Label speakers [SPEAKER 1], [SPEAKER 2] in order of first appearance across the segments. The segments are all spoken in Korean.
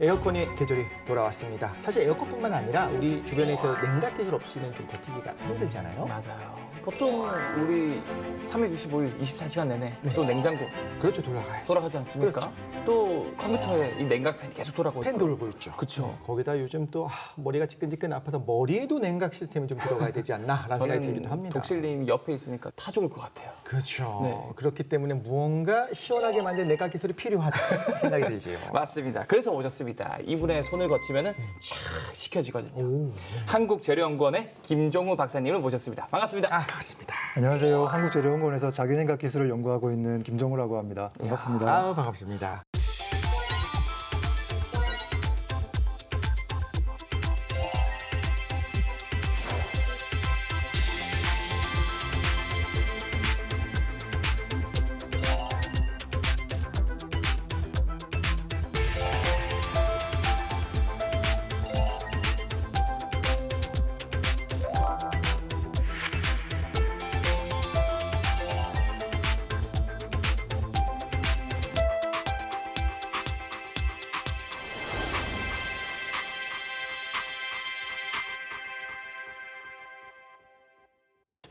[SPEAKER 1] 에어컨이 계절이 돌아왔습니다. 사실 에어컨뿐만 아니라 우리 주변에서 냉각 기술 없이는 좀 버티기가 힘들잖아요.
[SPEAKER 2] 맞아요. 보통 우리 365일 24시간 내내 또 냉장고
[SPEAKER 1] 그렇죠, 돌아가야죠.
[SPEAKER 2] 돌아가지 않습니까? 또 컴퓨터에 이 냉각팬이 계속 돌아가고
[SPEAKER 1] 팬
[SPEAKER 2] 있고.
[SPEAKER 1] 돌고 있죠.
[SPEAKER 2] 그쵸.
[SPEAKER 1] 거기다 요즘 또 머리가 지끈지끈 아파서 머리에도 냉각 시스템이 좀 들어가야 되지 않나라는 생각이 들기도
[SPEAKER 2] 저는
[SPEAKER 1] 합니다.
[SPEAKER 2] 독실님이 옆에 있으니까 타 죽을 것 같아요.
[SPEAKER 1] 그렇죠.
[SPEAKER 2] 네.
[SPEAKER 1] 그렇기 때문에 무언가 시원하게 만든 냉각 기술이 필요하다 생각이 들지요.
[SPEAKER 2] 맞습니다. 그래서 오셨습니다. 이분의 손을 거치면은 촥 식혀지거든요.
[SPEAKER 1] 오,
[SPEAKER 2] 한국재료연구원의 김종우 박사님을 모셨습니다. 반갑습니다.
[SPEAKER 1] 반갑습니다.
[SPEAKER 3] 안녕하세요. 한국재료연구원에서 자기냉각 기술을 연구하고 있는 김정우라고 합니다. 반갑습니다.
[SPEAKER 1] 반갑습니다.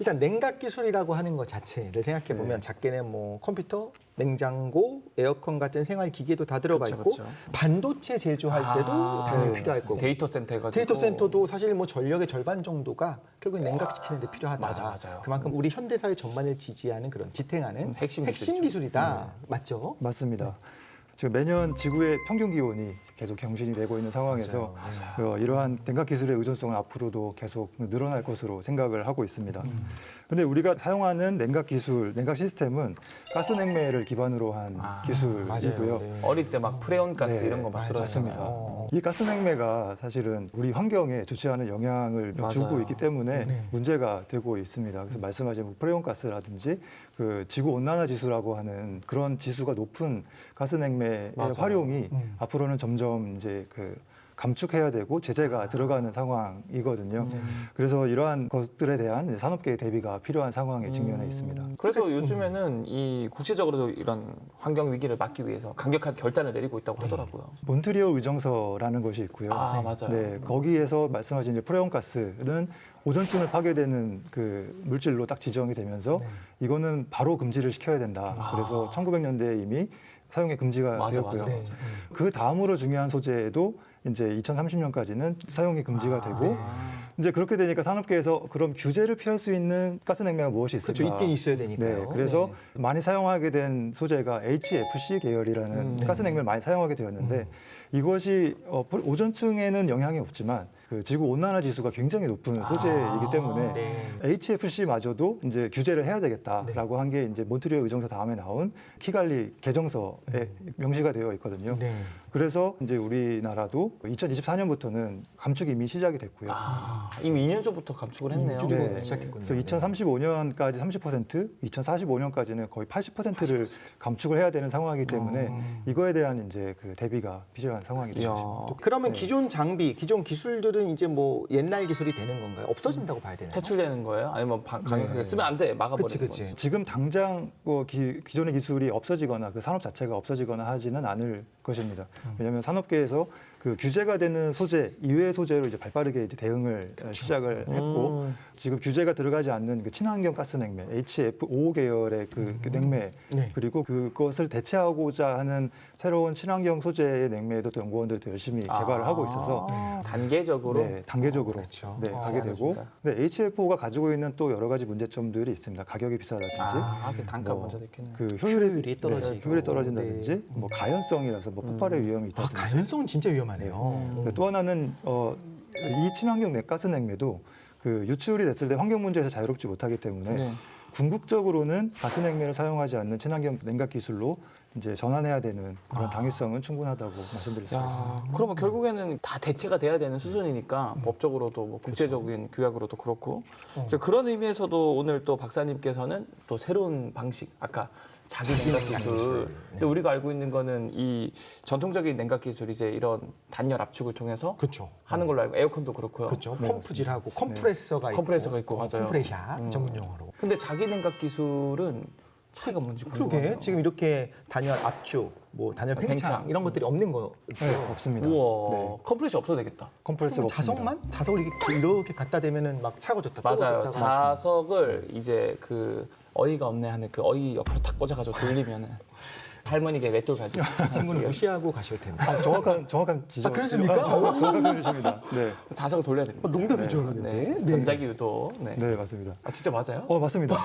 [SPEAKER 1] 일단 냉각 기술이라고 하는 것 자체를 생각해 보면 작게는 뭐 컴퓨터, 냉장고, 에어컨 같은 생활 기기도 다 들어가
[SPEAKER 2] 그쵸,
[SPEAKER 1] 있고
[SPEAKER 2] 그쵸.
[SPEAKER 1] 반도체 제조할 때도 당연히 필요할 거고
[SPEAKER 2] 데이터 센터 해가지고.
[SPEAKER 1] 데이터 센터도 사실 뭐 전력의 절반 정도가 결국 냉각시키는 데 필요하다.
[SPEAKER 2] 맞아요.
[SPEAKER 1] 그만큼 우리 현대사회 전반을 지지하는 그런 지탱하는
[SPEAKER 2] 핵심
[SPEAKER 1] 기술이다. 맞죠?
[SPEAKER 3] 맞습니다. 지금 매년 지구의 평균 기온이 계속 경신이 되고 있는 상황에서 이러한 냉각 기술의 의존성은 앞으로도 계속 늘어날 것으로 생각을 하고 있습니다. 근데 우리가 사용하는 냉각 기술, 냉각 시스템은 가스 냉매를 기반으로 한 기술이고요.
[SPEAKER 1] 네.
[SPEAKER 2] 어릴 때 막 프레온 가스
[SPEAKER 3] 네,
[SPEAKER 2] 이런 거 막
[SPEAKER 3] 맞습니다.
[SPEAKER 2] 들어있습니다.
[SPEAKER 3] 이 가스 냉매가 사실은 우리 환경에 좋지 않은 영향을
[SPEAKER 2] 맞아요.
[SPEAKER 3] 주고 있기 때문에
[SPEAKER 1] 네.
[SPEAKER 3] 문제가 되고 있습니다. 그래서 말씀하신 뭐 프레온 가스라든지 그 지구 온난화 지수라고 하는 그런 지수가 높은 가스 냉매의
[SPEAKER 2] 맞아요.
[SPEAKER 3] 활용이 앞으로는 점점 이제 그 감축해야 되고 제재가 들어가는 상황이거든요. 그래서 이러한 것들에 대한 산업계의 대비가 필요한 상황에 직면해 있습니다.
[SPEAKER 2] 그래서 요즘에는 이 국제적으로도 이런 환경 위기를 막기 위해서 강력한 결단을 내리고 있다고 하더라고요.
[SPEAKER 3] 몬트리올 의정서라는 것이 있고요.
[SPEAKER 2] 맞아요.
[SPEAKER 3] 네, 거기에서 말씀하신 이제 프레온 가스는 오존층을 파괴되는 그 물질로 딱 지정이 되면서 이거는 바로 금지를 시켜야 된다. 그래서 1900년대에 이미 사용이 금지가 되었고요.
[SPEAKER 2] 맞아요.
[SPEAKER 3] 그 다음으로 중요한 소재도 이제 2030년까지는 사용이 금지가 되고 이제 그렇게 되니까 산업계에서 그럼 규제를 피할 수 있는 가스 냉매가 무엇이 있을까?
[SPEAKER 1] 그렇죠. 있긴 있어야 되니까요.
[SPEAKER 3] 네, 그래서 많이 사용하게 된 소재가 HFC 계열이라는 가스 냉매를 많이 사용하게 되었는데 이것이 오존층에는 영향이 없지만 그 지구 온난화 지수가 굉장히 높은 소재이기 때문에 HFC마저도 이제 규제를 해야 되겠다라고 한 게 이제 몬트리올 의정서 다음에 나온 키갈리 개정서에 명시가 되어 있거든요.
[SPEAKER 1] 네.
[SPEAKER 3] 그래서 이제 우리나라도 2024년부터는 감축이 이미 시작이 됐고요.
[SPEAKER 2] 이미 2년 전부터 감축을 했네요.
[SPEAKER 1] 네. 시작했군요.
[SPEAKER 3] 그래서 2035년까지 30%, 2045년까지는 거의 80%를 감축을 해야 되는 상황이기 때문에 이거에 대한 이제 그 대비가 필요한 상황이죠.
[SPEAKER 1] 그러면 기존 장비, 기존 기술들은 이제 뭐 옛날 기술이 되는 건가요? 없어진다고 봐야 되나요?
[SPEAKER 2] 퇴출되는 거예요? 아니면 강력하게 쓰면 안 돼, 막아버리는
[SPEAKER 1] 그치.
[SPEAKER 2] 거지.
[SPEAKER 3] 지금 당장 뭐 기존의 기술이 없어지거나 그 산업 자체가 없어지거나 하지는 않을 것입니다. 왜냐하면 산업계에서 그 규제가 되는 소재 이외의 소재로 이제 발빠르게 이제 대응을 시작을 했고 지금 규제가 들어가지 않는 그 친환경 가스 냉매 HFO 계열의 그 냉매 그리고 그것을 대체하고자 하는 새로운 친환경 소재의 냉매도 또 연구원들도 열심히 개발을 하고 있어서
[SPEAKER 2] 단계적으로
[SPEAKER 3] 네, 단계적으로
[SPEAKER 1] 그렇죠.
[SPEAKER 3] 네, 가게 되고 근데 HFO가 가지고 있는 또 여러 가지 문제점들이 있습니다. 가격이 비싸다든지
[SPEAKER 2] 그 단가
[SPEAKER 3] 뭐
[SPEAKER 2] 먼저 됐겠네.
[SPEAKER 3] 그
[SPEAKER 1] 효율이 떨어지고.
[SPEAKER 3] 효율이 떨어진다든지 뭐 가연성이라서 뭐 폭발의 위험이 있다든지
[SPEAKER 1] 가연성은 진짜 위험하네요.
[SPEAKER 3] 또 하나는 이 친환경 가스 냉매도 그 유출이 됐을 때 환경 문제에서 자유롭지 못하기 때문에 궁극적으로는 가스 냉매를 사용하지 않는 친환경 냉각 기술로 이제 전환해야 되는 그런 당위성은 충분하다고 말씀드릴 수 있습니다.
[SPEAKER 2] 그러면 결국에는 다 대체가 돼야 되는 수준이니까 법적으로도 뭐 국제적인 규약으로도 그렇고 이제 그런 의미에서도 오늘 또 박사님께서는 또 새로운 방식 아까 자기 냉각 기술. 근데 우리가 알고 있는 거는 이 전통적인 냉각 기술 이제 이런 단열 압축을 통해서
[SPEAKER 1] 그렇죠.
[SPEAKER 2] 하는 걸로 알고 에어컨도 그렇고요.
[SPEAKER 1] 그렇죠. 펌프질하고 컴프레서가 있고.
[SPEAKER 2] 컴프레서가 있고 맞아요.
[SPEAKER 1] 컴프레샤 전문 용어로.
[SPEAKER 2] 근데 자기 냉각 기술은 차이가 뭔지 궁금해요.
[SPEAKER 1] 그러게 지금 이렇게 단열 압축 뭐 단열
[SPEAKER 2] 팽창.
[SPEAKER 1] 팽창 이런 것들이 없는 거죠.
[SPEAKER 3] 네, 없습니다.
[SPEAKER 2] 우와,
[SPEAKER 3] 네.
[SPEAKER 2] 컴프레시 없어도 되겠다.
[SPEAKER 3] 컴프레서가
[SPEAKER 1] 그러면 자석만 자석을 이렇게 갖다 대면은 막 차고졌다
[SPEAKER 2] 맞아요.
[SPEAKER 1] 떨어졌다가
[SPEAKER 2] 자석을 이제 그 어이가 없네 하는 그 어이 옆으로 탁 꽂아가지고 돌리면은 할머니께 맷돌 가지고
[SPEAKER 1] 친구는 무시하고 가실 텐데.
[SPEAKER 3] 아, 정확한 지적.
[SPEAKER 1] 그렇습니까?
[SPEAKER 3] 정확한 표현이십니다. 네,
[SPEAKER 2] 자석을 돌려야 됩니다.
[SPEAKER 1] 농담인 줄 알았는데.
[SPEAKER 2] 네.
[SPEAKER 1] 네.
[SPEAKER 2] 전자기 유도. 네.
[SPEAKER 3] 네 맞습니다.
[SPEAKER 2] 아 진짜 맞아요?
[SPEAKER 3] 맞습니다.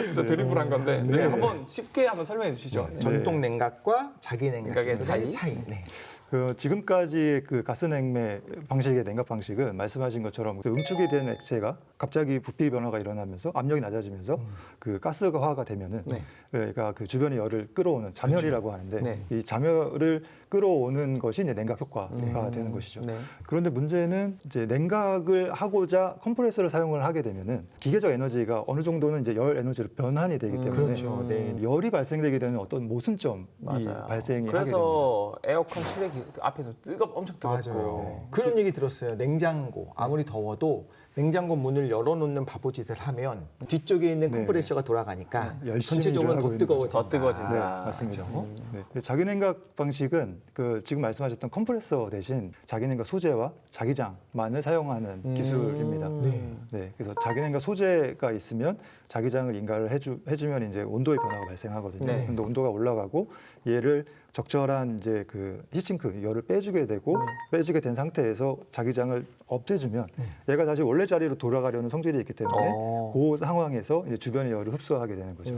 [SPEAKER 2] 진짜 드리블 한 건데. 네. 한번 쉽게 한번 설명해 주시죠. 네.
[SPEAKER 1] 전동 냉각과 자기
[SPEAKER 2] 냉각의
[SPEAKER 1] 냉각의
[SPEAKER 2] 차이?
[SPEAKER 1] 네.
[SPEAKER 3] 그 지금까지 그 가스 냉매 방식의 냉각 방식은 말씀하신 것처럼 그 응축이 된 액체가 갑자기 부피 변화가 일어나면서 압력이 낮아지면서 그 가스화가 되면은
[SPEAKER 2] 네.
[SPEAKER 3] 얘가 그 주변의 열을 끌어오는 잠열이라고 하는데
[SPEAKER 2] 네.
[SPEAKER 3] 이 잠열을 끌어오는 것이 이제 냉각 효과가 되는 것이죠.
[SPEAKER 2] 네.
[SPEAKER 3] 그런데 문제는 이제 냉각을 하고자 컴프레서를 사용을 하게 되면은 기계적 에너지가 어느 정도는 이제 열 에너지로 변환이 되기 때문에
[SPEAKER 1] 그렇죠. 네.
[SPEAKER 3] 열이 발생되게 되는 어떤 모순점이
[SPEAKER 2] 맞아요.
[SPEAKER 3] 발생이 하게 됩니다.
[SPEAKER 2] 그래서 에어컨 실외기 앞에서 엄청 뜨겁고.
[SPEAKER 1] 맞아요. 그런 얘기 들었어요. 냉장고 아무리 더워도 냉장고 문을 열어놓는 바보짓을 하면 뒤쪽에 있는
[SPEAKER 3] 네.
[SPEAKER 1] 컴프레셔가 돌아가니까
[SPEAKER 3] 열심히
[SPEAKER 1] 전체적으로
[SPEAKER 3] 일을 하고
[SPEAKER 1] 더
[SPEAKER 3] 있는
[SPEAKER 1] 뜨거워진다.
[SPEAKER 2] 더 뜨거워진다.
[SPEAKER 3] 네, 맞습니다.
[SPEAKER 1] 그렇죠?
[SPEAKER 3] 네. 자기 냉각 방식은 그 지금 말씀하셨던 컴프레서 대신 자기 냉각 소재와 자기장만을 사용하는 기술입니다.
[SPEAKER 1] 네.
[SPEAKER 3] 네, 그래서 자기 냉각 소재가 있으면 자기장을 인가를 해주면 이제 온도의 변화가 발생하거든요.
[SPEAKER 2] 네.
[SPEAKER 3] 근데 온도가 올라가고 얘를 적절한 이제 그 히팅크 열을 빼주게 되고 빼주게 된 상태에서 자기장을 없애주면 얘가 다시 원래 자리로 돌아가려는 성질이 있기 때문에 그 상황에서 이제 주변의 열을 흡수하게 되는 거죠.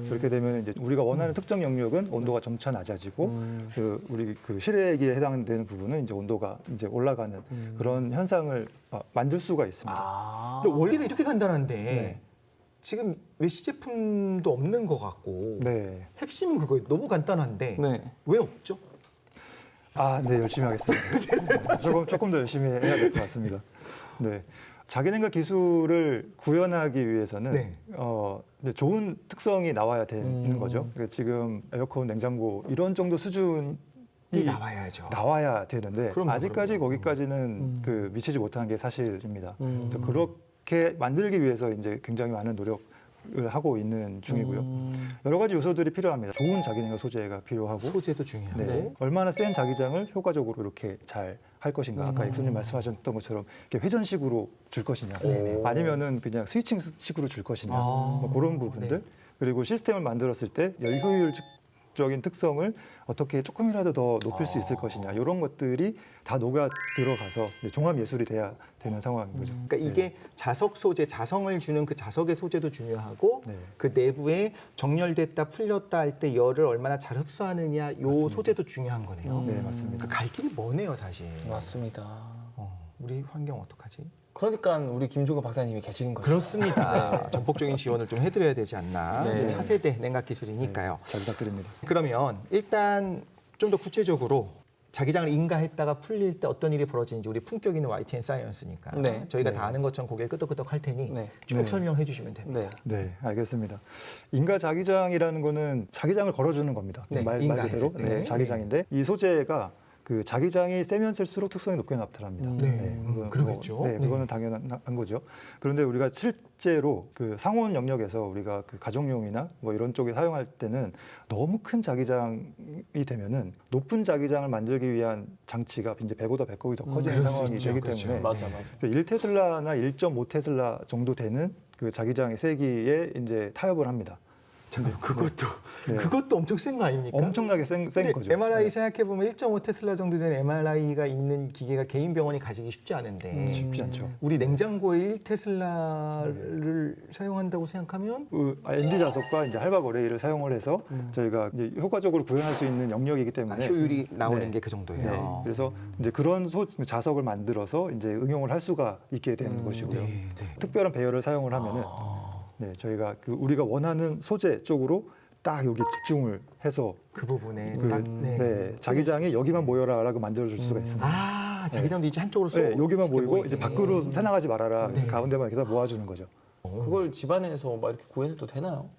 [SPEAKER 3] 그렇게 되면 이제 우리가 원하는 특정 영역은 온도가 점차 낮아지고 그 우리 그 실외기에 해당되는 부분은 이제 온도가 이제 올라가는 그런 현상을 만들 수가 있습니다.
[SPEAKER 2] 아.
[SPEAKER 1] 근데 원리가 이렇게 간단한데
[SPEAKER 3] 네.
[SPEAKER 1] 지금 외시 제품도 없는 것 같고
[SPEAKER 3] 네.
[SPEAKER 1] 핵심은 그거예요. 너무 간단한데
[SPEAKER 2] 네.
[SPEAKER 1] 왜 없죠?
[SPEAKER 3] 네, 열심히 하겠습니다. 조금 더 열심히 해야 될 것 같습니다. 네. 자기 냉각 기술을 구현하기 위해서는
[SPEAKER 1] 네.
[SPEAKER 3] 이제 좋은 특성이 나와야 되는 거죠. 그러니까 지금 에어컨, 냉장고 이런 정도 수준이
[SPEAKER 1] 나와야죠.
[SPEAKER 3] 나와야 되는데
[SPEAKER 1] 그럼요,
[SPEAKER 3] 아직까지
[SPEAKER 1] 그럼요.
[SPEAKER 3] 거기까지는 그 미치지 못한 게 사실입니다.
[SPEAKER 2] 음.
[SPEAKER 3] 그래서 그렇게 만들기 위해서 이제 굉장히 많은 노력을 하고 있는 중이고요. 여러 가지 요소들이 필요합니다. 좋은 자기 냉각 소재가 필요하고
[SPEAKER 1] 소재도 중요하고
[SPEAKER 3] 네. 얼마나 센 자기장을 효과적으로 이렇게 잘 할 것인가. 아까 엑소님 말씀하셨던 것처럼 이렇게 회전식으로 줄 것이냐,
[SPEAKER 2] 네네.
[SPEAKER 3] 아니면은 그냥 스위칭식으로 줄 것이냐,
[SPEAKER 1] 아.
[SPEAKER 3] 뭐 그런 부분들.
[SPEAKER 1] 네.
[SPEAKER 3] 그리고 시스템을 만들었을 때 열 효율적인 특성을 어떻게 조금이라도 더 높일 수 있을 것이냐, 이런 것들이 다 녹아 들어가서 종합 예술이 돼야 되는 상황인 거죠.
[SPEAKER 1] 그러니까 이게 자석 소재, 자성을 주는 그 자석의 소재도 중요하고
[SPEAKER 3] 네.
[SPEAKER 1] 그 내부에 정렬됐다 풀렸다 할 때 열을 얼마나 잘 흡수하느냐 요
[SPEAKER 3] 맞습니다.
[SPEAKER 1] 소재도 중요한 거네요.
[SPEAKER 3] 네, 맞습니다.
[SPEAKER 1] 그 갈 길이 머네요, 사실.
[SPEAKER 2] 맞습니다.
[SPEAKER 1] 우리 환경 어떡하지?
[SPEAKER 2] 그러니까 우리 김종국 박사님이 계시는 거죠.
[SPEAKER 1] 그렇습니다. 전폭적인 지원을 좀 해드려야 되지 않나.
[SPEAKER 2] 네.
[SPEAKER 1] 차세대 냉각 기술이니까요.
[SPEAKER 3] 잘 부탁드립니다.
[SPEAKER 1] 그러면 일단 좀 더 구체적으로 자기장을 인가했다가 풀릴 때 어떤 일이 벌어지는지 우리 품격 있는 YTN 사이언스니까
[SPEAKER 2] 네.
[SPEAKER 1] 저희가
[SPEAKER 3] 네.
[SPEAKER 1] 다 아는 것처럼 고개 끄덕끄덕 할 테니
[SPEAKER 2] 네.
[SPEAKER 1] 쭉
[SPEAKER 3] 네.
[SPEAKER 1] 설명해 주시면 됩니다.
[SPEAKER 2] 네.
[SPEAKER 3] 네, 알겠습니다. 인가 자기장이라는 거는 자기장을 걸어주는 겁니다.
[SPEAKER 2] 네,
[SPEAKER 3] 말
[SPEAKER 1] 인가했을
[SPEAKER 3] 그대로
[SPEAKER 1] 때.
[SPEAKER 3] 네, 자기장인데 이 소재가 그 자기장이 세면 셀수록 특성이 높게 나타납니다.
[SPEAKER 1] 네,
[SPEAKER 3] 그건
[SPEAKER 1] 그러겠죠.
[SPEAKER 3] 네, 그거는 당연한 거죠. 그런데 우리가 실제로 그 상온 영역에서 우리가 그 가정용이나 뭐 이런 쪽에 사용할 때는 너무 큰 자기장이 되면은 높은 자기장을 만들기 위한 장치가 이제 배보다 배꼽이 더 커지는
[SPEAKER 1] 그럴 수
[SPEAKER 3] 상황이
[SPEAKER 1] 있죠.
[SPEAKER 3] 되기
[SPEAKER 1] 그렇죠.
[SPEAKER 3] 때문에
[SPEAKER 2] 맞아, 맞아.
[SPEAKER 3] 그래서 1테슬라나 1.5테슬라 정도 되는 그 자기장의 세기에 이제 타협을 합니다.
[SPEAKER 1] 잠깐 그것도
[SPEAKER 3] 네.
[SPEAKER 1] 그것도 엄청 센 거 아닙니까?
[SPEAKER 3] 엄청나게 센 거죠.
[SPEAKER 1] MRI
[SPEAKER 3] 네.
[SPEAKER 1] 생각해 보면 1.5 테슬라 정도 되는 MRI가 있는 기계가 개인 병원이 가지기 쉽지 않은데
[SPEAKER 3] 쉽지 않죠.
[SPEAKER 1] 우리 냉장고에 1 테슬라를 사용한다고 생각하면
[SPEAKER 3] ND 자석과 이제 할박 어레이를 사용을 해서 저희가 이제 효과적으로 구현할 수 있는 영역이기 때문에
[SPEAKER 1] 효율이 나오는
[SPEAKER 3] 네.
[SPEAKER 1] 게 그 정도예요.
[SPEAKER 3] 네. 그래서 이제 그런 자석을 만들어서 이제 응용을 할 수가 있게 되는 것이고요.
[SPEAKER 1] 네, 네.
[SPEAKER 3] 특별한 배열을 사용을 하면은 네, 저희가 그 우리가 원하는 소재 쪽으로 딱 여기 집중을 해서
[SPEAKER 1] 그 부분에
[SPEAKER 3] 그,
[SPEAKER 1] 딱
[SPEAKER 3] 네, 자기장이 여기만 모여라라고 만들어줄 수가 있습니다.
[SPEAKER 1] 자기장도 이제 한쪽으로 쏙
[SPEAKER 3] 네, 여기만
[SPEAKER 1] 이렇게
[SPEAKER 3] 모이고 이제
[SPEAKER 1] 보이네.
[SPEAKER 3] 밖으로 새나가지 말아라. 그래서
[SPEAKER 1] 네.
[SPEAKER 3] 가운데만 이렇게 다 모아주는 거죠.
[SPEAKER 2] 그걸 집안에서 막 이렇게 구해도 되나요?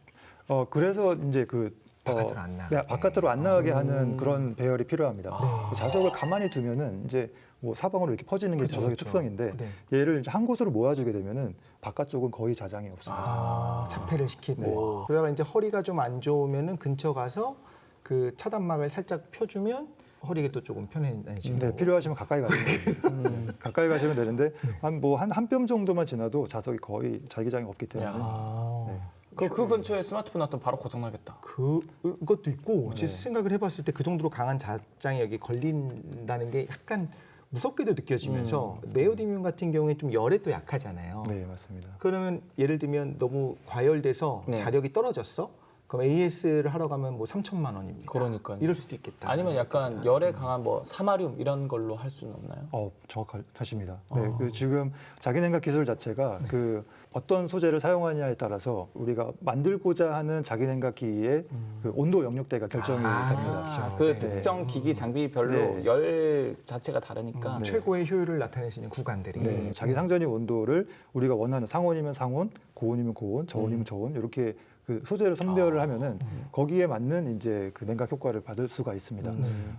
[SPEAKER 3] 그래서 이제 그
[SPEAKER 1] 바깥으로 안 나가게.
[SPEAKER 3] 네, 바깥으로 안 나가게 하는 그런 배열이 필요합니다. 자석을 가만히 두면은 이제 뭐 사방으로 이렇게 퍼지는 게
[SPEAKER 1] 그렇죠,
[SPEAKER 3] 자석의
[SPEAKER 1] 그렇죠.
[SPEAKER 3] 특성인데
[SPEAKER 1] 네.
[SPEAKER 3] 얘를 이제 한 곳으로 모아주게 되면은 바깥쪽은 거의 자장이 없습니다.
[SPEAKER 1] 자폐를 시키고. 그러다가 이제 허리가 좀 안 좋으면은 근처 가서 그 차단막을 살짝 펴주면 허리가 또 조금 편해지고.
[SPEAKER 3] 네, 필요하시면 가까이 가시면 됩니다. 가까이 가시면 되는데 한 뼘 정도만 지나도 자석이 거의 자기장이 없기 때문에 네.
[SPEAKER 2] 그 근처에 스마트폰 놨더니 바로 고장나겠다.
[SPEAKER 1] 그것도 있고 제 생각을 해봤을 때 그 정도로 강한 자장이 여기 걸린다는 게 약간 무섭게도 느껴지면서 네오디뮴 같은 경우에 좀 열에 또 약하잖아요.
[SPEAKER 3] 네, 맞습니다.
[SPEAKER 1] 그러면 예를 들면 너무 과열돼서
[SPEAKER 2] 네.
[SPEAKER 1] 자력이 떨어졌어? 그럼 AS를 하러 가면 뭐 3천만 원입니다.
[SPEAKER 2] 그러니까요.
[SPEAKER 1] 이럴 수도 있겠다.
[SPEAKER 2] 아니면 약간 열에 강한 뭐 사마륨 이런 걸로 할 수는 없나요?
[SPEAKER 3] 정확하십니다. 네, 그 지금 자기냉각 기술 자체가 그 어떤 소재를 사용하냐에 따라서 우리가 만들고자 하는 자기냉각기의 그 온도 영역대가 결정이 됩니다.
[SPEAKER 2] 그
[SPEAKER 1] 네.
[SPEAKER 2] 특정 기기 장비별로
[SPEAKER 3] 네.
[SPEAKER 2] 열 자체가 다르니까.
[SPEAKER 1] 최고의 효율을 나타낼 수 있는 구간들이.
[SPEAKER 3] 네, 자기 상전의 온도를 우리가 원하는 상온이면 상온, 고온이면 고온, 저온이면 저온 이렇게 그 소재를 선별을 하면은 거기에 맞는 이제 그 냉각 효과를 받을 수가 있습니다.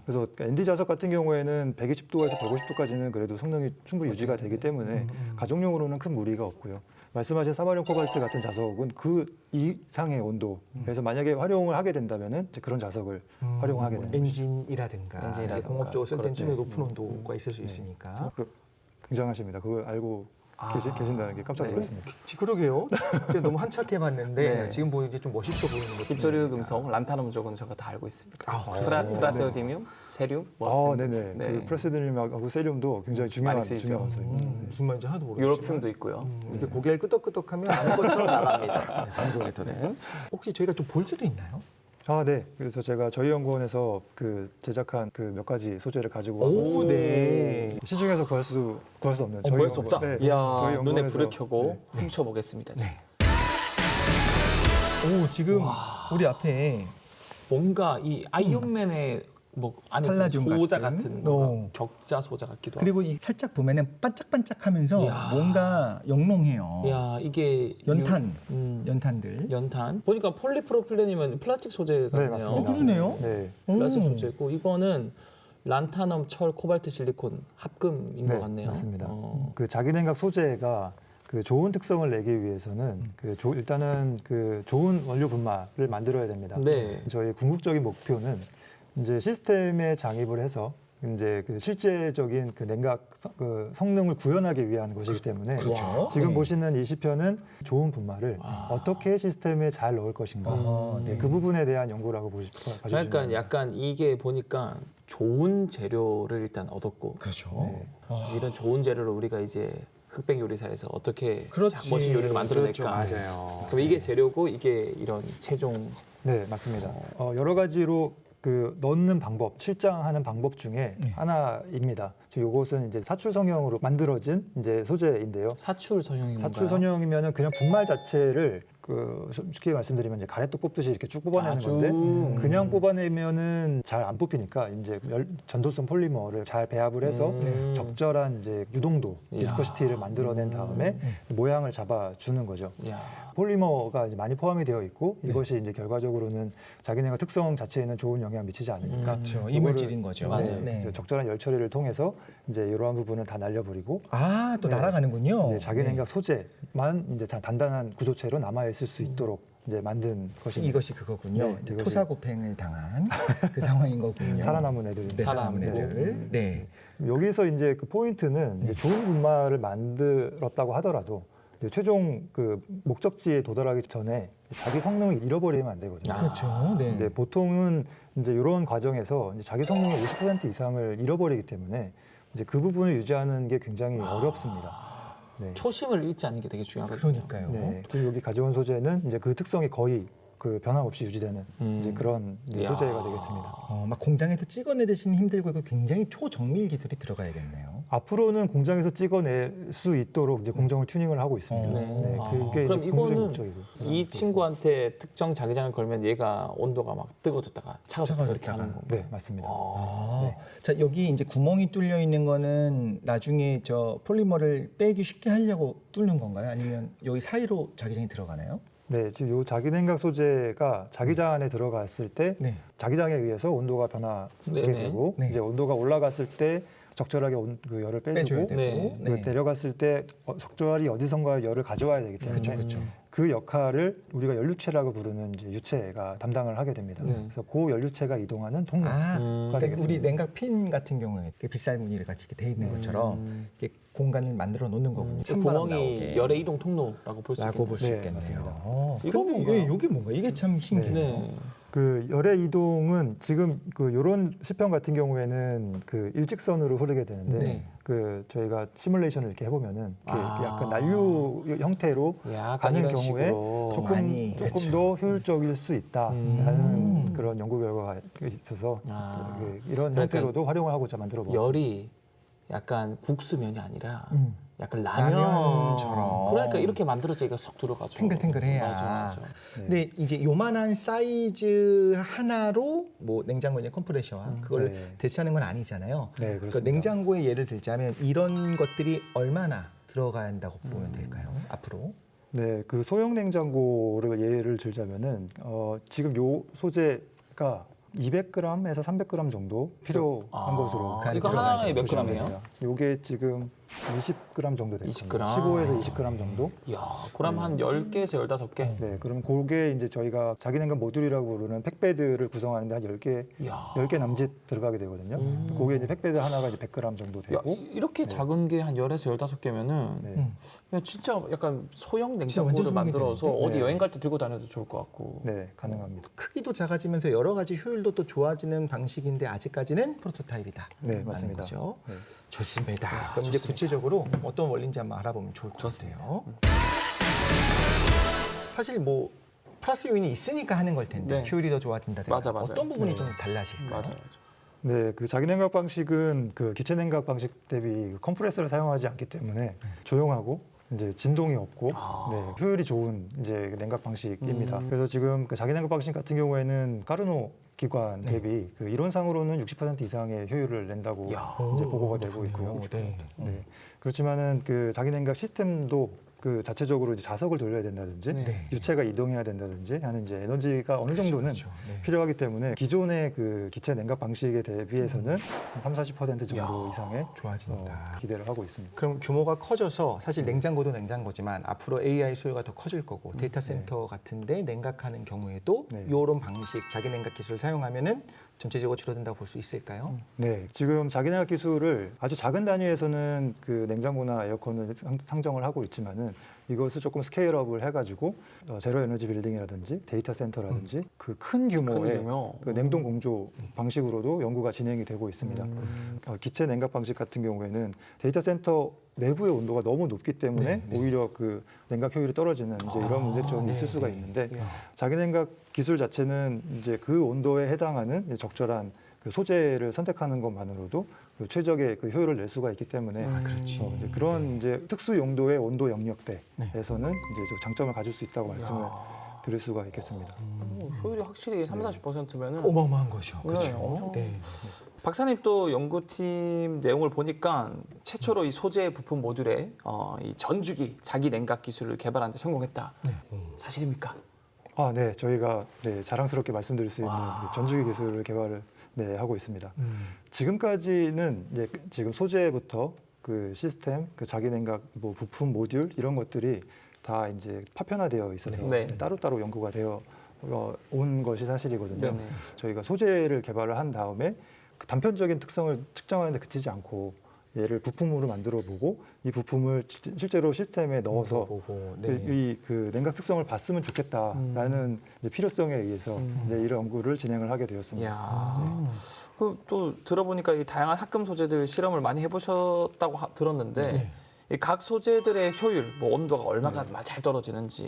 [SPEAKER 3] 그래서 ND 자석 같은 경우에는 120도에서 150도까지는 그래도 성능이 충분히 유지가 되기 때문에 가정용으로는 큰 무리가 없고요. 말씀하신 사마륨 코발트 같은 자석은 그 이상의 온도에서 만약에 활용을 하게 된다면은 이제 그런 자석을 활용하게 되는 거죠.
[SPEAKER 1] 엔진이라든가 공업적으로 쓸 때는 좀
[SPEAKER 2] 그렇죠.
[SPEAKER 1] 높은 온도가 있을 수 있으니까.
[SPEAKER 3] 굉장하십니다. 그걸 알고 계신다는 게 깜짝 놀랐습니다.
[SPEAKER 1] 그러게요. 제가 너무 한착해봤는데
[SPEAKER 2] 네.
[SPEAKER 1] 지금 보니 이제 좀 멋있어 보이는 것
[SPEAKER 2] 히토류 금속, 란타늄 쪽은 제가 다 알고 있습니다. 프라세오디뮴, 세륨, 뭐 같은.
[SPEAKER 3] 네네.
[SPEAKER 2] 네.
[SPEAKER 3] 그 프레스드님하고 세륨도 굉장히 중요한
[SPEAKER 2] 많이 쓰이죠.
[SPEAKER 3] 원소입니다.
[SPEAKER 1] 무슨 말인지 하나도 모르겠지만
[SPEAKER 2] 유로품도 있고요.
[SPEAKER 1] 이렇게 고개를 끄덕끄덕하면 아는 것처럼 나갑니다. 네, 방송에서는. 혹시 저희가 좀 볼 수도 있나요?
[SPEAKER 3] 네. 그래서 제가 저희 연구원에서 그 제작한 그 몇 가지 소재를 가지고
[SPEAKER 1] 오, 네.
[SPEAKER 3] 시중에서 구할 수 없는 저희
[SPEAKER 2] 구할 수 없다.
[SPEAKER 3] 연구원- 네.
[SPEAKER 2] 이야,
[SPEAKER 3] 저희
[SPEAKER 2] 눈에
[SPEAKER 3] 연구원에서-
[SPEAKER 2] 불을 켜고 훔쳐보겠습니다.
[SPEAKER 1] 오, 지금 우리 앞에
[SPEAKER 2] 뭔가 이 아이언맨의 뭐 안에
[SPEAKER 1] 팔라듐
[SPEAKER 2] 소자
[SPEAKER 1] 같은.
[SPEAKER 2] 같은 뭔가
[SPEAKER 1] 어.
[SPEAKER 2] 격자 소자 같기도 하고.
[SPEAKER 1] 그리고 이 살짝 보면은 반짝반짝하면서
[SPEAKER 2] 이야.
[SPEAKER 1] 뭔가 영롱해요.
[SPEAKER 2] 야 이게
[SPEAKER 1] 연탄,
[SPEAKER 2] 연탄.
[SPEAKER 1] 연탄들.
[SPEAKER 2] 보니까 폴리프로필렌이면 플라스틱 소재 같네요.
[SPEAKER 3] 맞습니다.
[SPEAKER 1] 그러네요.
[SPEAKER 3] 네.
[SPEAKER 2] 플라스틱
[SPEAKER 1] 오.
[SPEAKER 2] 소재고 이거는 란타늄, 철, 코발트, 실리콘 합금인 것 같네요.
[SPEAKER 3] 맞습니다.
[SPEAKER 2] 어.
[SPEAKER 3] 그 자기냉각 소재가 그 좋은 특성을 내기 위해서는 일단은 그 좋은 원료 분말을 만들어야 됩니다.
[SPEAKER 2] 네.
[SPEAKER 3] 저희 궁극적인 목표는 이제 시스템에 장입을 해서 이제 그 실제적인 그 냉각 그 성능을 구현하기 위한 것이기 때문에
[SPEAKER 1] 그렇죠.
[SPEAKER 3] 지금
[SPEAKER 1] 네.
[SPEAKER 3] 보시는 이 시편은 좋은 분말을 어떻게 시스템에 잘 넣을 것인가
[SPEAKER 1] 네.
[SPEAKER 3] 그 부분에 대한 연구라고 봐주시면
[SPEAKER 2] 그러니까
[SPEAKER 3] 됩니다.
[SPEAKER 2] 약간 이게 보니까 좋은 재료를 일단 얻었고
[SPEAKER 1] 그렇죠.
[SPEAKER 3] 네.
[SPEAKER 2] 이런 좋은 재료를 우리가 이제 흑백 요리사에서 어떻게
[SPEAKER 1] 그렇지.
[SPEAKER 2] 멋진 요리를 만들어낼까.
[SPEAKER 1] 그렇죠. 맞아요.
[SPEAKER 2] 그럼 이게 재료고 이게 이런 최종
[SPEAKER 3] 네, 맞습니다. 여러 가지로 그 넣는 방법, 실장하는 방법 중에 하나입니다. 이것은 이제 사출 성형으로 만들어진 이제 소재인데요.
[SPEAKER 2] 사출 성형인가요?
[SPEAKER 3] 사출 성형이면은 그냥 분말 자체를 그 쉽게 말씀드리면 이제 가래떡 뽑듯이 이렇게 쭉 뽑아내는 건데 그냥 뽑아내면은 잘 안 뽑히니까 이제 전도성 폴리머를 잘 배합을 해서 적절한 이제 유동도, 비스커시티를 만들어낸 다음에 모양을 잡아주는 거죠.
[SPEAKER 2] 이야.
[SPEAKER 3] 폴리머가 이제 많이 포함이 되어 있고 이것이 이제 결과적으로는 자기네가 특성 자체에는 좋은 영향을 미치지 않으니까
[SPEAKER 1] 그렇죠.
[SPEAKER 3] 그거를-
[SPEAKER 1] 이물질인 거죠.
[SPEAKER 2] 맞아요.
[SPEAKER 3] 그래서 적절한 열 처리를 통해서 이제 이러한 부분은 다 날려버리고
[SPEAKER 1] 아, 또 날아가는군요.
[SPEAKER 3] 자기 냉각 소재만 이제 다 단단한 구조체로 남아 있을 수 있도록 이제 만든 것입니다.
[SPEAKER 1] 이것이 그거군요.
[SPEAKER 3] 네,
[SPEAKER 1] 이제
[SPEAKER 3] 이것이-
[SPEAKER 1] 토사구팽을 당한 그 상황인 거군요.
[SPEAKER 3] 살아남은 애들인데
[SPEAKER 1] 네, 살아남은
[SPEAKER 2] 살아남은
[SPEAKER 1] 애들. 네.
[SPEAKER 3] 여기서 이제 그 포인트는 이제 좋은 분말을 만들었다고 하더라도 이제 최종 그 목적지에 도달하기 전에 자기 성능을 잃어버리면 안 되거든요.
[SPEAKER 1] 그렇죠. 네.
[SPEAKER 3] 근데 보통은 이제 이런 과정에서 이제 자기 성능의 50% 이상을 잃어버리기 때문에 이제 그 부분을 유지하는 게 굉장히 어렵습니다. 네.
[SPEAKER 2] 초심을 잃지 않는 게 되게 중요하거든요.
[SPEAKER 1] 그러니까요.
[SPEAKER 3] 네. 그리고 여기 가져온 소재는 이제 그 특성이 거의 그 변함없이 유지되는 이제 그런 이제
[SPEAKER 2] 이야.
[SPEAKER 3] 소재가 되겠습니다.
[SPEAKER 1] 막 공장에서 찍어내듯이 힘들고 이거 굉장히 초정밀 기술이 들어가야겠네요.
[SPEAKER 3] 앞으로는 공장에서 찍어낼 수 있도록 이제 공정을 튜닝을 하고 있습니다.
[SPEAKER 2] 네.
[SPEAKER 3] 그게
[SPEAKER 2] 그럼
[SPEAKER 3] 이제 궁극적인
[SPEAKER 2] 이거는
[SPEAKER 3] 목적이고.
[SPEAKER 2] 이 친구한테 특정 자기장을 걸면 얘가 온도가 막 뜨거워졌다가 차가워졌다가 이렇게 하는 건가요?
[SPEAKER 3] 네, 맞습니다.
[SPEAKER 1] 자, 여기 이제 구멍이 뚫려 있는 거는 나중에 저 폴리머를 빼기 쉽게 하려고 뚫는 건가요? 아니면 여기 사이로 자기장이 들어가나요?
[SPEAKER 3] 네, 지금 요 자기냉각 소재가 자기장 안에 들어갔을 때
[SPEAKER 1] 네.
[SPEAKER 3] 자기장에 의해서 온도가 변하게
[SPEAKER 2] 네네.
[SPEAKER 3] 되고
[SPEAKER 1] 네.
[SPEAKER 3] 이제 온도가 올라갔을 때 적절하게 그 열을
[SPEAKER 1] 빼줘야
[SPEAKER 3] 빼주고
[SPEAKER 1] 되고
[SPEAKER 2] 네.
[SPEAKER 3] 그 내려갔을 때 적절히 어디선가 열을 가져와야 되기 때문에
[SPEAKER 1] 그렇죠.
[SPEAKER 3] 그 역할을 우리가 연료체라고 부르는 이제 유체가 담당을 하게 됩니다.
[SPEAKER 2] 네.
[SPEAKER 3] 그래서 그 연료체가 이동하는 통로가
[SPEAKER 1] 그러니까
[SPEAKER 3] 되겠습니다.
[SPEAKER 1] 우리 냉각핀 같은 경우에 이렇게 빗살 무늬를 같이 이렇게 돼 있는 것처럼 이렇게 공간을 만들어 놓는 거군요. 찬바람
[SPEAKER 2] 구멍이
[SPEAKER 1] 나오게.
[SPEAKER 2] 열의 이동 통로라고 볼 수
[SPEAKER 1] 라고
[SPEAKER 2] 있겠네요.
[SPEAKER 1] 볼 수
[SPEAKER 3] 네,
[SPEAKER 1] 있겠네요.
[SPEAKER 3] 맞습니다.
[SPEAKER 2] 이건
[SPEAKER 1] 근데
[SPEAKER 2] 뭔가-
[SPEAKER 1] 이게 뭔가 이게 참 신기해요.
[SPEAKER 2] 네.
[SPEAKER 3] 그 열의 이동은 지금 그 요런 시편 같은 경우에는 그 일직선으로 흐르게 되는데
[SPEAKER 1] 네.
[SPEAKER 3] 그 저희가 시뮬레이션을 이렇게 해보면은 이렇게
[SPEAKER 2] 아.
[SPEAKER 3] 약간 난류 형태로
[SPEAKER 2] 약간
[SPEAKER 3] 가는
[SPEAKER 2] 이런
[SPEAKER 3] 경우에
[SPEAKER 2] 식으로.
[SPEAKER 1] 많이,
[SPEAKER 3] 조금
[SPEAKER 1] 그렇죠.
[SPEAKER 3] 더 효율적일 수 있다라는 그런 연구 결과가 있어서
[SPEAKER 2] 아.
[SPEAKER 3] 이런
[SPEAKER 2] 그러니까
[SPEAKER 3] 형태로도 활용을 하고자 만들어 보았습니다.
[SPEAKER 2] 열이 약간 국수면이 아니라 약간
[SPEAKER 1] 라면처럼.
[SPEAKER 2] 라면. 그러니까 이렇게 만들어지기가 쏙 들어가죠.
[SPEAKER 1] 탱글탱글해야.
[SPEAKER 2] 맞아.
[SPEAKER 1] 근데 이제 요만한 사이즈 하나로 뭐 냉장고의 컴프레셔와 그걸
[SPEAKER 3] 네.
[SPEAKER 1] 대체하는 건 아니잖아요.
[SPEAKER 3] 네,
[SPEAKER 1] 그
[SPEAKER 3] 그렇습니다.
[SPEAKER 1] 냉장고에 예를 들자면 이런 것들이 얼마나 들어가야 한다고 보면 될까요? 앞으로?
[SPEAKER 3] 네, 그 소형 냉장고를 예를 들자면은 지금 요 소재가 200g에서 300g 정도 필요한 것으로
[SPEAKER 1] 그 안에
[SPEAKER 2] 이거
[SPEAKER 1] 들어가야
[SPEAKER 2] 하나에 몇
[SPEAKER 3] 보시면
[SPEAKER 2] g이에요?
[SPEAKER 3] 됩니다. 요게 지금 20g 정도 될
[SPEAKER 2] 20g.
[SPEAKER 3] 겁니다. 15에서 20g 정도.
[SPEAKER 2] 이야, 그럼 한 10개에서 15개?
[SPEAKER 3] 네, 그럼 그게 이제 저희가 자기냉각 모듈이라고 부르는 팩베드를 구성하는데 한 10개,
[SPEAKER 2] 이야.
[SPEAKER 3] 10개 남짓 들어가게 되거든요. 그게 이제 팩베드 하나가 이제 100g 정도
[SPEAKER 2] 야,
[SPEAKER 3] 되고.
[SPEAKER 2] 이렇게 작은 게 한 10에서 15개면은
[SPEAKER 3] 네.
[SPEAKER 2] 그냥 진짜 약간 소형
[SPEAKER 1] 완전
[SPEAKER 2] 냉장고를
[SPEAKER 1] 소형이
[SPEAKER 2] 만들어서
[SPEAKER 1] 되는데?
[SPEAKER 2] 어디
[SPEAKER 3] 네.
[SPEAKER 2] 여행 갈 때 들고 다녀도 좋을 것 같고.
[SPEAKER 3] 네, 가능합니다.
[SPEAKER 1] 크기도 작아지면서 여러 가지 효율도 또 좋아지는 방식인데 아직까지는 프로토타입이다.
[SPEAKER 3] 네,
[SPEAKER 1] 라는
[SPEAKER 3] 맞습니다.
[SPEAKER 1] 거죠.
[SPEAKER 3] 네.
[SPEAKER 1] 좋습니다. 그럼 이제 구체적으로 어떤 원리인지 한번 알아보면 좋을 것 같아요. 사실 뭐 플러스 요인이 있으니까 하는 걸 텐데
[SPEAKER 2] 네.
[SPEAKER 1] 효율이 더 좋아진다든가
[SPEAKER 2] 맞아, 맞아요.
[SPEAKER 1] 어떤 부분이 좀 달라질까요?
[SPEAKER 2] 맞아요.
[SPEAKER 3] 네, 그 자기냉각 방식은 그 기체 냉각 방식 대비 컴프레서를 사용하지 않기 때문에 조용하고 이제 진동이 없고 네, 효율이 좋은 이제 냉각 방식입니다. 그래서 지금 그 자기냉각 방식 같은 경우에는 까르노 기관 대비 그 이론상으로는 60% 이상의 효율을 낸다고
[SPEAKER 2] 야.
[SPEAKER 3] 이제 보고가 되고 있고요.
[SPEAKER 1] 네.
[SPEAKER 3] 네. 그렇지만은 그 자기냉각 시스템도 그 자체적으로 이제 자석을 돌려야 된다든지
[SPEAKER 2] 네.
[SPEAKER 3] 유체가 이동해야 된다든지 하는 이제 에너지가 어느 정도는
[SPEAKER 1] 그렇죠. 네.
[SPEAKER 3] 필요하기 때문에 기존의 그 기체 냉각 방식에 대비해서는 한 30% 정도 이상의
[SPEAKER 1] 좋아진다.
[SPEAKER 3] 기대를 하고 있습니다.
[SPEAKER 1] 그럼 규모가 커져서 사실 냉장고도 냉장고지만 앞으로 AI 수요가 더 커질 거고 데이터 센터 같은데 냉각하는 경우에도
[SPEAKER 3] 네.
[SPEAKER 1] 이런 방식 자기 냉각 기술을 사용하면은 전체적으로 줄어든다고 볼 수 있을까요?
[SPEAKER 3] 네, 지금 자기냉각 기술을 아주 작은 단위에서는 그 냉장고나 에어컨을 상정을 하고 있지만은 이것을 조금 스케일업을 해가지고 제로 에너지 빌딩이라든지 데이터 센터라든지 그 큰 규모의
[SPEAKER 2] 큰 규모.
[SPEAKER 3] 그 냉동 공조 방식으로도 연구가 진행이 되고 있습니다. 기체 냉각 방식 같은 경우에는 데이터 센터 내부의 온도가 너무 높기 때문에 오히려 그 냉각 효율이 떨어지는 이제 이런 문제점이 있을 수가 있는데 자기냉각 기술 자체는 이제 그 온도에 해당하는 이제 적절한 그 소재를 선택하는 것만으로도 그 최적의 그 효율을 낼 수가 있기 때문에
[SPEAKER 1] 그렇지.
[SPEAKER 3] 이제 그런 이제 특수 용도의 온도 영역대에서는 이제 좀 장점을 가질 수 있다고 말씀을 드릴 수가 있겠습니다.
[SPEAKER 2] 효율이 확실히 30-40%면은
[SPEAKER 1] 어마어마한 거죠.
[SPEAKER 2] 네,
[SPEAKER 1] 그렇죠.
[SPEAKER 2] 엄청-
[SPEAKER 1] 네.
[SPEAKER 2] 박사님 또 연구팀 내용을 보니까 최초로 이 소재 부품 모듈에 이 전주기 자기 냉각 기술을 개발하는 데 성공했다. 사실입니까?
[SPEAKER 3] 아, 네, 저희가 네, 자랑스럽게 말씀드릴 수 있는 그 전주기 기술을 개발을 네, 하고 있습니다. 지금까지는 이제 지금 소재부터 그 시스템, 그 자기 냉각 뭐 부품 모듈 이런 것들이 다 이제 파편화되어 있어서
[SPEAKER 2] 네.
[SPEAKER 3] 따로따로 연구가 되어 온 것이 사실이거든요.
[SPEAKER 2] 네네.
[SPEAKER 3] 저희가 소재를 개발을 한 다음에 그 단편적인 특성을 측정하는 데 그치지 않고 얘를 부품으로 만들어 보고 이 부품을 실제로 시스템에 넣어서
[SPEAKER 1] 보고
[SPEAKER 3] 그 냉각 특성을 봤으면 좋겠다라는 이제 필요성에 의해서 이제 이런 연구를 진행을 하게 되었습니다.
[SPEAKER 2] 이야. 또 들어보니까 이 다양한 합금 소재들 실험을 많이 해보셨다고 들었는데 이 각 소재들의 효율, 뭐 온도가 얼마나 잘 떨어지는지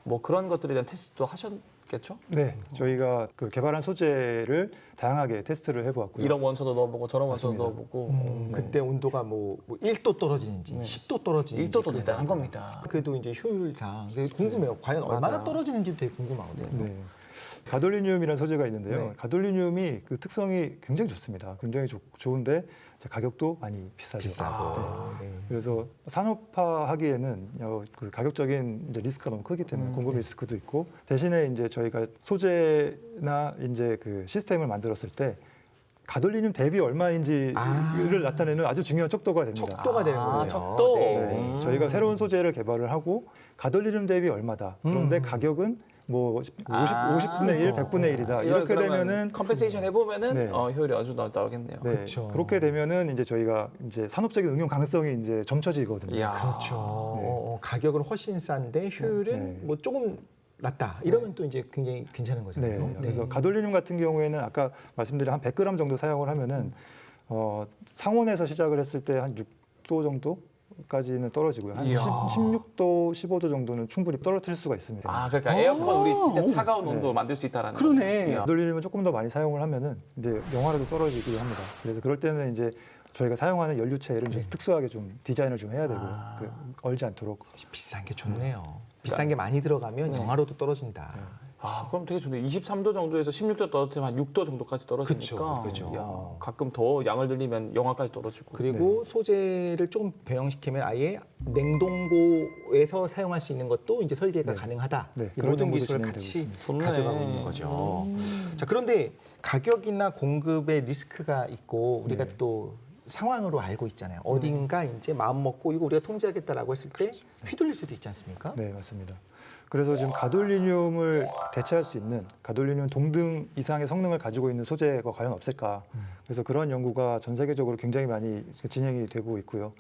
[SPEAKER 2] 뭐 그런 것들에 대한 테스트도 하셨겠죠?
[SPEAKER 3] 네, 저희가 그 개발한 소재를 다양하게 테스트를 해보았고요.
[SPEAKER 2] 이런 원소도 넣어보고 저런 원소도
[SPEAKER 3] 맞습니다.
[SPEAKER 2] 넣어보고
[SPEAKER 1] 그때 온도가 뭐 1도 떨어지는지 10도 떨어지는지
[SPEAKER 2] 1도도 대단한 겁니다.
[SPEAKER 1] 그래도 이제 효율상 되게 궁금해요. 과연 얼마나
[SPEAKER 2] 맞아요.
[SPEAKER 1] 떨어지는지 되게 궁금하거든요.
[SPEAKER 3] 네. 가돌리늄이라는 소재가 있는데요.
[SPEAKER 2] 네.
[SPEAKER 3] 가돌리늄이 그 특성이 굉장히 좋습니다. 굉장히 좋은데 이제 가격도 많이 비싸죠.
[SPEAKER 1] 비싸고.
[SPEAKER 3] 네.
[SPEAKER 1] 네.
[SPEAKER 3] 그래서 산업화하기에는 그 가격적인 이제 리스크가 너무 크기 때문에 공급 리스크도 있고 대신에 이제 저희가 소재나 이제 그 시스템을 만들었을 때 가돌리늄 대비 얼마인지를 나타내는 아주 중요한 척도가 됩니다.
[SPEAKER 1] 척도가 되는군요.
[SPEAKER 2] 척도.
[SPEAKER 3] 네. 저희가 새로운 소재를 개발을 하고 가돌리늄 대비 얼마다. 그런데 가격은 뭐 50분의 1, 100분의 1이다. 이렇게 되면은
[SPEAKER 2] 컴pen세이션 해보면은
[SPEAKER 3] 네.
[SPEAKER 2] 효율이 아주 나오겠네요.
[SPEAKER 3] 네,
[SPEAKER 1] 그렇죠.
[SPEAKER 3] 그렇게 되면은 이제 저희가 이제 산업적인 응용 가능성이 이제 점쳐지거든요.
[SPEAKER 2] 이야.
[SPEAKER 1] 그렇죠. 가격은 훨씬 싼데 효율은
[SPEAKER 3] 네.
[SPEAKER 1] 뭐 조금 낮다. 이러면 또 이제 굉장히 괜찮은 거잖아요.
[SPEAKER 3] 네. 그래서 가돌리늄 같은 경우에는 아까 말씀드린 한 100g 정도 사용을 하면은 상온에서 시작을 했을 때 한 6도 정도까지는 떨어지고요. 한
[SPEAKER 2] 이야.
[SPEAKER 3] 16도, 15도 정도는 충분히 떨어뜨릴 수가 있습니다.
[SPEAKER 2] 아, 그러니까 에어컨 우리 진짜 차가운
[SPEAKER 3] 네.
[SPEAKER 2] 온도 만들 수 있다라는.
[SPEAKER 1] 그러네.
[SPEAKER 2] 이야.
[SPEAKER 3] 가돌리늄을 조금 더 많이 사용을 하면은 이제 영하로도 떨어지기도 합니다. 그래서 그럴 때는 이제 저희가 사용하는 연료체를 좀 특수하게 좀 디자인을 좀 해야 되고요. 얼지 않도록.
[SPEAKER 1] 비싼 게 좋네요. 비싼 게 많이 들어가면
[SPEAKER 2] 네.
[SPEAKER 1] 영하로도 떨어진다.
[SPEAKER 2] 아, 그럼 되게 좋네. 23도 정도에서 16도 떨어뜨리면 한 6도 정도까지 떨어지니까.
[SPEAKER 1] 그쵸.
[SPEAKER 2] 이야, 가끔 더 양을 들리면 영하까지 떨어지고.
[SPEAKER 1] 그리고 소재를 조금 변형시키면 아예 냉동고에서 사용할 수 있는 것도 이제 설계가 가능하다.
[SPEAKER 3] 네,
[SPEAKER 1] 이
[SPEAKER 3] 그런
[SPEAKER 1] 모든
[SPEAKER 3] 연구도
[SPEAKER 1] 기술을
[SPEAKER 3] 진행되고
[SPEAKER 1] 같이
[SPEAKER 3] 있습니다.
[SPEAKER 2] 좋네.
[SPEAKER 1] 가져가고 있는 거죠. 자, 그런데 가격이나 공급의 리스크가 있고 우리가 또 상황으로 알고 있잖아요. 어딘가 이제 마음 먹고 이거 우리가 통제하겠다라고 했을 때 휘둘릴 수도 있지 않습니까?
[SPEAKER 3] 네, 맞습니다. 그래서 지금 가돌리늄을 대체할 수 있는 가돌리늄 동등 이상의 성능을 가지고 있는 소재가 과연 없을까? 그래서 그런 연구가 전 세계적으로 굉장히 많이 진행이 되고 있고요.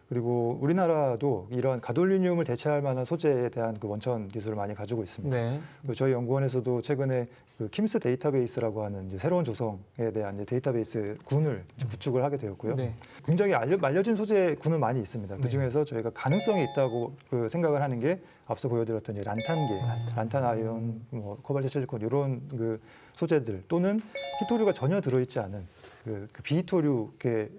[SPEAKER 3] 그리고 우리나라도 이런 가돌리늄을 대체할 만한 소재에 대한 그 원천 기술을 많이 가지고 있습니다.
[SPEAKER 2] 네.
[SPEAKER 3] 그리고 저희 연구원에서도 최근에 그 킴스 데이터베이스라고 하는 이제 새로운 조성에 대한 이제 데이터베이스 군을 구축을 하게 되었고요.
[SPEAKER 2] 네.
[SPEAKER 3] 굉장히 알려진 소재 군은 많이 있습니다. 그 중에서 저희가 가능성이 있다고 그 생각을 하는 게 앞서 보여드렸던 이제 란탄계, 란탄 아이온, 뭐 코발트 실리콘 이런 그 소재들 또는 히토류가 전혀 들어있지 않은 그 비히토류계의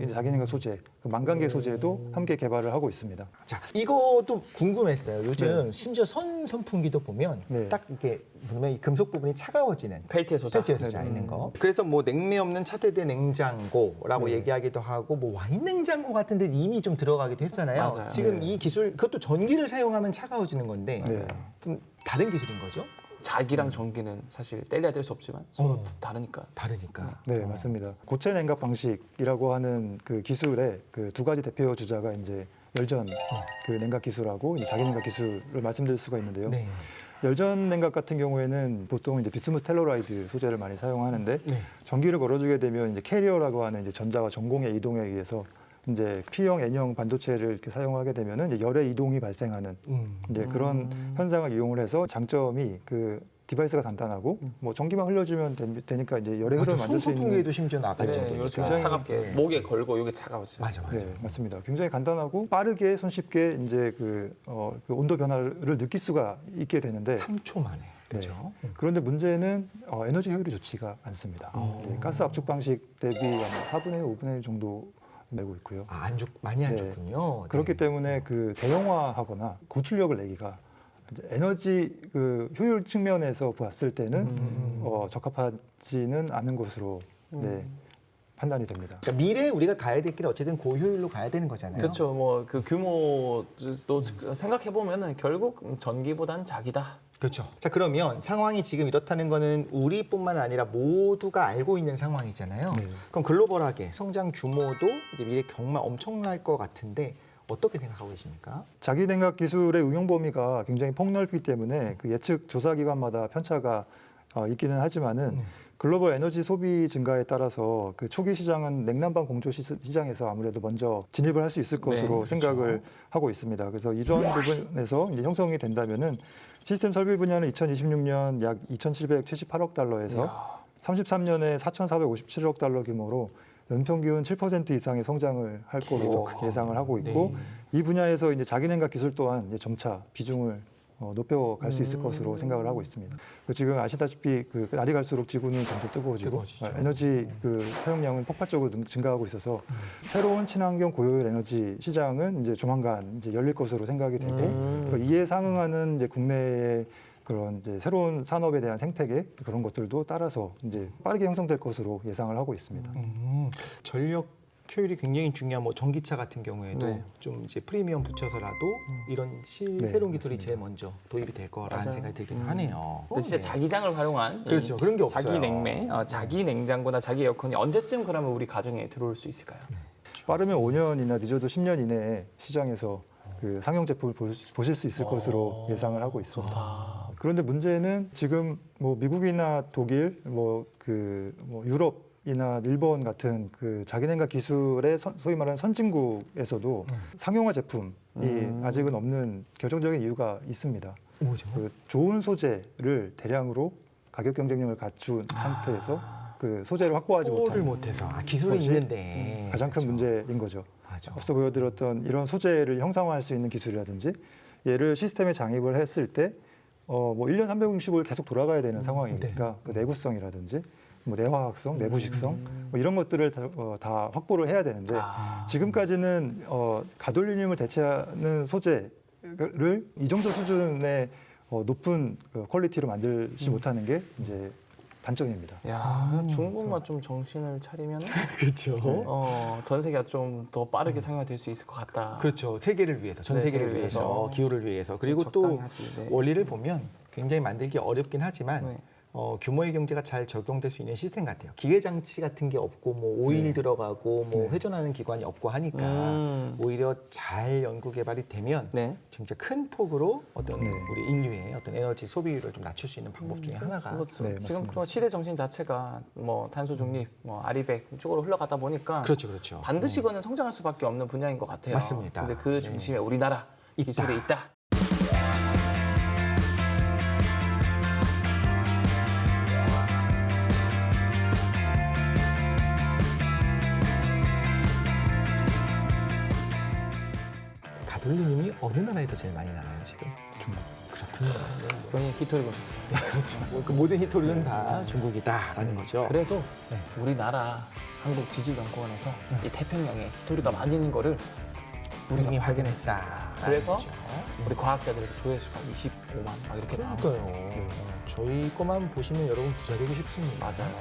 [SPEAKER 3] 이제 자기능각 소재, 그 망간계 소재도 함께 개발을 하고 있습니다.
[SPEAKER 1] 자, 이것도 궁금했어요. 요즘 심지어 선풍기도 보면
[SPEAKER 3] 네.
[SPEAKER 1] 딱 이렇게 보면 이 금속 부분이 차가워지는
[SPEAKER 2] 펠티의 소자.
[SPEAKER 1] 펠트에 소자 있는 거. 그래서 뭐 냉매 없는 차세대 냉장고라고 얘기하기도 하고 뭐 와인 냉장고 같은 데 이미 좀 들어가기도 했잖아요.
[SPEAKER 2] 맞아요.
[SPEAKER 1] 지금 이 기술 그것도 전기를 사용하면 차가워지는 건데
[SPEAKER 3] 네.
[SPEAKER 1] 좀 다른 기술인 거죠?
[SPEAKER 2] 자기랑 전기는 사실 떼려야 될 수 없지만 서로 다르니까.
[SPEAKER 1] 다르니까.
[SPEAKER 3] 네, 맞습니다. 고체 냉각 방식이라고 하는 그 기술의 그 두 가지 대표 주자가 이제 열전 그 냉각 기술하고 이제 자기 냉각 기술을 말씀드릴 수가 있는데요.
[SPEAKER 1] 네.
[SPEAKER 3] 열전 냉각 같은 경우에는 보통 이제 비스무스 텔로라이드 소재를 많이 사용하는데
[SPEAKER 1] 네.
[SPEAKER 3] 전기를 걸어주게 되면 이제 캐리어라고 하는 이제 전자와 전공의 이동에 의해서 이제 P형, N형 반도체를 이렇게 사용하게 되면은 이제 열의 이동이 발생하는 이제 그런 현상을 이용을 해서 장점이 그 디바이스가 단단하고 뭐 전기만 흘려주면 되니까 이제 열의 흐름을 만들 수 있는
[SPEAKER 1] 선풍기에도 심지어 나갈
[SPEAKER 2] 네,
[SPEAKER 1] 정도니까.
[SPEAKER 2] 요즘
[SPEAKER 3] 굉장히-
[SPEAKER 2] 차갑게 목에 걸고 이게 차가워지죠.
[SPEAKER 1] 맞아.
[SPEAKER 3] 네, 맞습니다. 굉장히 간단하고 빠르게 손쉽게 이제 그 온도 변화를 느낄 수가 있게 되는데
[SPEAKER 1] 3초 만에. 그렇죠?
[SPEAKER 3] 그런데 문제는 에너지 효율이 좋지가 않습니다. 네, 가스 압축 방식 대비 한 4분의 1, 5분의 1 정도 내고 있고요.
[SPEAKER 1] 많이 안
[SPEAKER 3] 네.
[SPEAKER 1] 죽군요.
[SPEAKER 3] 그렇기 때문에 그 대형화하거나 고출력을 내기가 이제 에너지 그 효율 측면에서 봤을 때는 적합하지는 않은 것으로 네, 판단이 됩니다.
[SPEAKER 1] 그러니까 미래에 우리가 가야 될 길은 어쨌든 고효율로 가야 되는 거잖아요.
[SPEAKER 2] 그렇죠. 뭐 그 규모도 생각해 보면은 결국 전기보단 자기다.
[SPEAKER 1] 그렇죠. 자, 그러면 상황이 지금 이렇다는 거는 우리뿐만 아니라 모두가 알고 있는 상황이잖아요.
[SPEAKER 3] 네.
[SPEAKER 1] 그럼 글로벌하게 성장 규모도 이제 미래 정말 엄청날 것 같은데 어떻게 생각하고 계십니까?
[SPEAKER 3] 자기 냉각 기술의 응용 범위가 굉장히 폭넓기 때문에 그 예측 조사 기관마다 편차가 있기는 하지만은 글로벌 에너지 소비 증가에 따라서 그 초기 시장은 냉난방 공조 시장에서 아무래도 먼저 진입을 할 수 있을 것으로
[SPEAKER 2] 그렇죠.
[SPEAKER 3] 생각을 하고 있습니다. 그래서 이런 부분에서 이제 형성이 된다면은 시스템 설비 분야는 2026년 약 2,778억 달러에서 33년에 4,457억 달러 규모로 연평균 7% 이상의 성장을 할 것으로 예상을 하고 있고 이 분야에서 이제 자기 냉각 기술 또한 이제 점차 비중을 높여갈 수 있을 것으로 생각을 하고 있습니다. 지금 아시다시피 그 날이 갈수록 지구는 점점 뜨거워지고 에너지 그 사용량은 폭발적으로 증가하고 있어서 새로운 친환경 고효율 에너지 시장은 이제 조만간 이제 열릴 것으로 생각이 되고 이에 상응하는 이제 국내의 그런 이제 새로운 산업에 대한 생태계 그런 것들도 따라서 이제 빠르게 형성될 것으로 예상을 하고 있습니다.
[SPEAKER 1] 전력 효율이 굉장히 중요한 뭐 전기차 같은 경우에도
[SPEAKER 2] 네.
[SPEAKER 1] 좀 이제 프리미엄 붙여서라도 이런
[SPEAKER 3] 네,
[SPEAKER 1] 새로운 기술이
[SPEAKER 3] 맞습니다.
[SPEAKER 1] 제일 먼저 도입이 될 거라는
[SPEAKER 2] 맞아요.
[SPEAKER 1] 생각이 들기도 하네요.
[SPEAKER 2] 근데 진짜 자기장을 활용한
[SPEAKER 1] 그렇죠. 그런 게 없어요.
[SPEAKER 2] 자기 냉매, 자기 냉장고나 자기 에어컨이 언제쯤 그러면 우리 가정에 들어올 수 있을까요?
[SPEAKER 3] 빠르면 5년이나 늦어도 10년 이내에 시장에서 그 상용 제품을 보실 수 있을 것으로 예상을 하고 있습니다. 그런데 문제는 지금 뭐 미국이나 독일, 뭐 유럽이나 일본 같은 그 자기냉각 기술의 소위 말하는 선진국에서도 상용화 제품이 아직은 없는 결정적인 이유가 있습니다.
[SPEAKER 1] 뭐죠?
[SPEAKER 3] 그 좋은 소재를 대량으로 가격 경쟁력을 갖춘 상태에서 그 소재를 확보하지
[SPEAKER 1] 를
[SPEAKER 3] 못하는
[SPEAKER 1] 못해서 기술이
[SPEAKER 3] 것이
[SPEAKER 1] 있는데
[SPEAKER 3] 가장 큰
[SPEAKER 1] 그렇죠.
[SPEAKER 3] 문제인 거죠.
[SPEAKER 1] 맞아.
[SPEAKER 3] 앞서 보여드렸던 이런 소재를 형상화할 수 있는 기술이라든지 얘를 시스템에 장입을 했을 때 뭐 1년 365일 계속 돌아가야 되는 상황이니까 그 내구성이라든지 뭐 내화학성, 내부식성 뭐 이런 것들을 다 확보를 해야 되는데 지금까지는 가돌리늄을 대체하는 소재를 이 정도 수준의 높은 퀄리티로 만들지 못하는 게 이제 단점입니다.
[SPEAKER 2] 야, 중국만 좀 정신을 차리면
[SPEAKER 1] 그렇죠.
[SPEAKER 2] 전 세계가 좀 더 빠르게 상용화될 수 있을 것 같다.
[SPEAKER 1] 그렇죠. 세계를 위해서, 전
[SPEAKER 2] 네,
[SPEAKER 1] 세계를
[SPEAKER 2] 세계를
[SPEAKER 1] 위해서,
[SPEAKER 2] 위해서.
[SPEAKER 1] 기후를 위해서. 그리고
[SPEAKER 2] 적당히
[SPEAKER 1] 또
[SPEAKER 2] 하지, 네.
[SPEAKER 1] 원리를 보면 굉장히 만들기 어렵긴 하지만
[SPEAKER 2] 네.
[SPEAKER 1] 규모의 경제가 잘 적용될 수 있는 시스템 같아요. 기계 장치 같은 게 없고 뭐 오일 들어가고 뭐 회전하는 기관이 없고 하니까 오히려 잘 연구 개발이 되면
[SPEAKER 2] 네.
[SPEAKER 1] 진짜 큰 폭으로 어떤 우리 인류의 어떤 에너지 소비율을 좀 낮출 수 있는 방법 중에 하나가
[SPEAKER 2] 그렇죠.
[SPEAKER 3] 네,
[SPEAKER 2] 지금
[SPEAKER 3] 맞습니다.
[SPEAKER 2] 그 시대 정신 자체가 뭐 탄소 중립, 뭐 아리백 쪽으로 흘러가다 보니까
[SPEAKER 1] 그렇죠, 그렇죠.
[SPEAKER 2] 반드시 이거는 성장할 수밖에 없는 분야인 것 같아요.
[SPEAKER 1] 맞습니다.
[SPEAKER 2] 근데 그 중심에 우리나라 기술이 있다.
[SPEAKER 1] 가돌리님이 어느 나라에서 제일 많이 나와요 지금? 중국. 그렇군요.
[SPEAKER 2] 그러니 히토리군 있어요.
[SPEAKER 1] 그렇죠. 그 모든 히토리는 다 중국이다라는 거죠.
[SPEAKER 2] 그래도 우리나라 한국지질연구원에서 이 태평양에 히토리가 많이 있는 거를
[SPEAKER 1] 이미 확인했다.
[SPEAKER 2] 그래서 우리 과학자들에서 조회수가 25만 막 이렇게 나오고
[SPEAKER 1] 그러니까요. 저희 거만 보시면 여러분 부자 되고 싶습니다.
[SPEAKER 2] 맞아요.